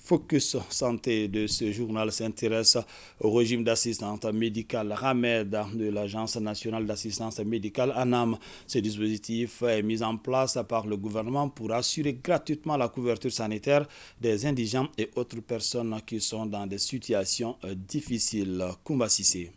Focus Santé de ce journal s'intéresse au régime d'assistance médicale RAMED de l'Agence nationale d'assistance médicale ANAM. Ce dispositif est mis en place par le gouvernement pour assurer gratuitement la couverture sanitaire des indigents et autres personnes qui sont dans des situations difficiles. Koumba Sissé.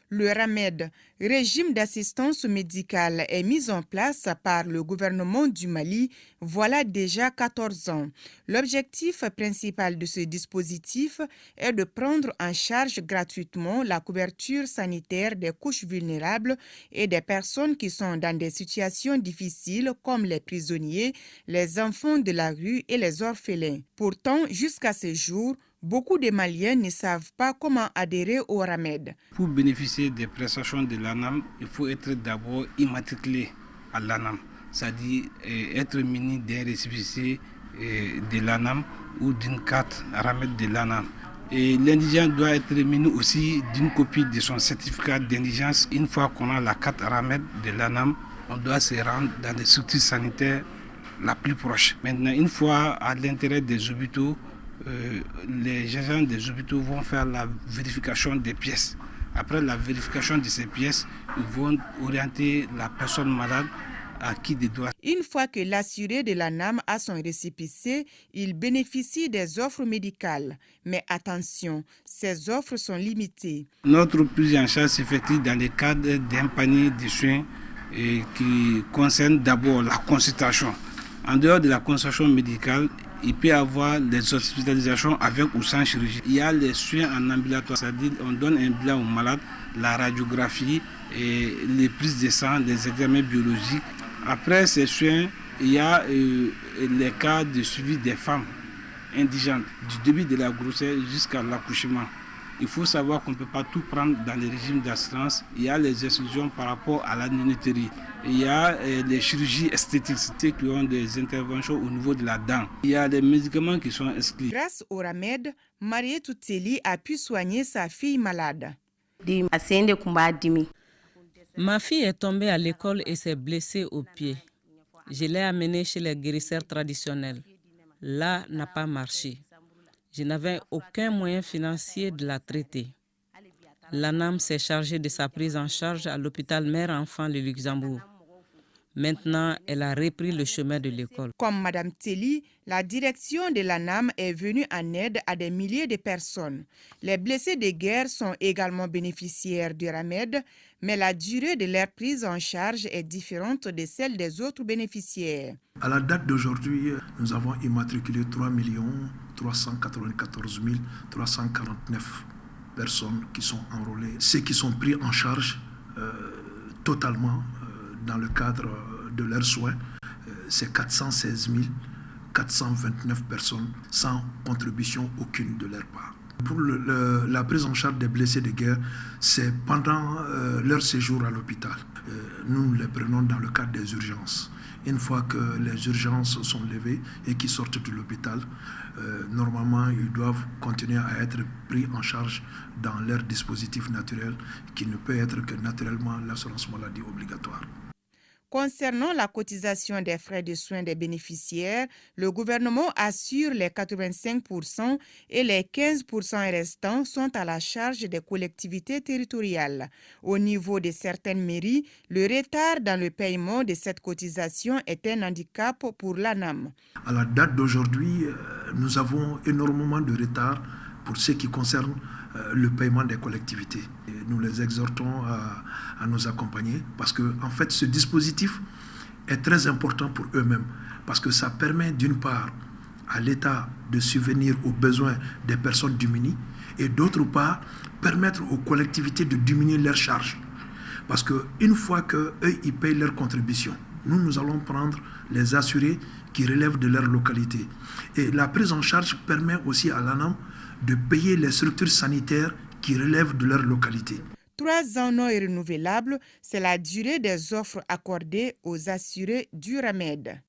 Le RAMED, régime d'assistance médicale, est mis en place par le gouvernement du Mali voilà déjà 14 ans. L'objectif principal de ce dispositif est de prendre en charge gratuitement la couverture sanitaire des couches vulnérables et des personnes qui sont dans des situations difficiles comme les prisonniers, les enfants de la rue et les orphelins. Pourtant, jusqu'à ce jour, beaucoup de Maliens ne savent pas comment adhérer au RAMED. Pour bénéficier des prestations de l'ANAM, il faut être d'abord immatriculé à l'ANAM, c'est-à-dire être muni d'un récépissé de l'ANAM ou d'une carte RAMED de l'ANAM. Et l'indigent doit être muni aussi d'une copie de son certificat d'indigence. Une fois qu'on a la carte RAMED de l'ANAM, on doit se rendre dans les structures sanitaires la plus proche. Maintenant, une fois à l'intérieur des hôpitaux, les agents des hôpitaux vont faire la vérification des pièces. Après la vérification de ces pièces, ils vont orienter la personne malade à qui ils doivent. Une fois que l'assuré de l'ANAM a son récépissé, il bénéficie des offres médicales. Mais attention, ces offres sont limitées. Notre prise en charge s'effectue dans le cadre d'un panier de soins qui concerne d'abord la consultation. En dehors de la consultation médicale, il peut y avoir des hospitalisations avec ou sans chirurgie. Il y a les soins en ambulatoire, c'est-à-dire on donne un bilan au malade, la radiographie, et les prises de sang, les examens biologiques. Après ces soins, il y a les cas de suivi des femmes indigentes, du début de la grossesse jusqu'à l'accouchement. Il faut savoir qu'on ne peut pas tout prendre dans le régime d'assistance. Il y a les exclusions par rapport à la nénuterie. Il y a les chirurgies esthétiques qui ont des interventions au niveau de la dent. Il y a les médicaments qui sont exclus. Grâce au RAMED, Mariétou Tseli a pu soigner sa fille malade. Ma fille est tombée à l'école et s'est blessée au pied. Je l'ai amenée chez les guérisseurs traditionnels. Là, n'a pas marché. Je n'avais aucun moyen financier de la traiter. L'ANAM s'est chargée de sa prise en charge à l'hôpital Mère-Enfant de Luxembourg. Maintenant, elle a repris le chemin de l'école. Comme Mme Tseli, la direction de l'ANAM est venue en aide à des milliers de personnes. Les blessés de guerre sont également bénéficiaires du RAMED, mais la durée de leur prise en charge est différente de celle des autres bénéficiaires. À la date d'aujourd'hui, nous avons immatriculé 3 394 349 personnes qui sont enrôlées. Ceux qui sont pris en charge totalement dans le cadre de leurs soins, c'est 416 429 personnes sans contribution aucune de leur part. Pour la prise en charge des blessés de guerre, c'est pendant leur séjour à l'hôpital. Nous les prenons dans le cadre des urgences. Une fois que les urgences sont levées et qu'ils sortent de l'hôpital, normalement, ils doivent continuer à être pris en charge dans leur dispositif naturel, qui ne peut être que naturellement l'assurance maladie obligatoire. Concernant la cotisation des frais de soins des bénéficiaires, le gouvernement assure les 85% et les 15% restants sont à la charge des collectivités territoriales. Au niveau de certaines mairies, le retard dans le paiement de cette cotisation est un handicap pour l'ANAM. À la date d'aujourd'hui, nous avons énormément de retard pour ce qui concerne le paiement des collectivités. Et nous les exhortons à nous accompagner parce que en fait, ce dispositif est très important pour eux-mêmes parce que ça permet d'une part à l'État de subvenir aux besoins des personnes démunies et d'autre part permettre aux collectivités de diminuer leurs charges. Parce qu'une fois qu'eux, ils payent leurs contributions, nous allons prendre les assurés qui relèvent de leur localité. Et la prise en charge permet aussi à l'ANAM de payer les structures sanitaires qui relèvent de leur localité. 3 ans non renouvelables, c'est la durée des offres accordées aux assurés du RAMED.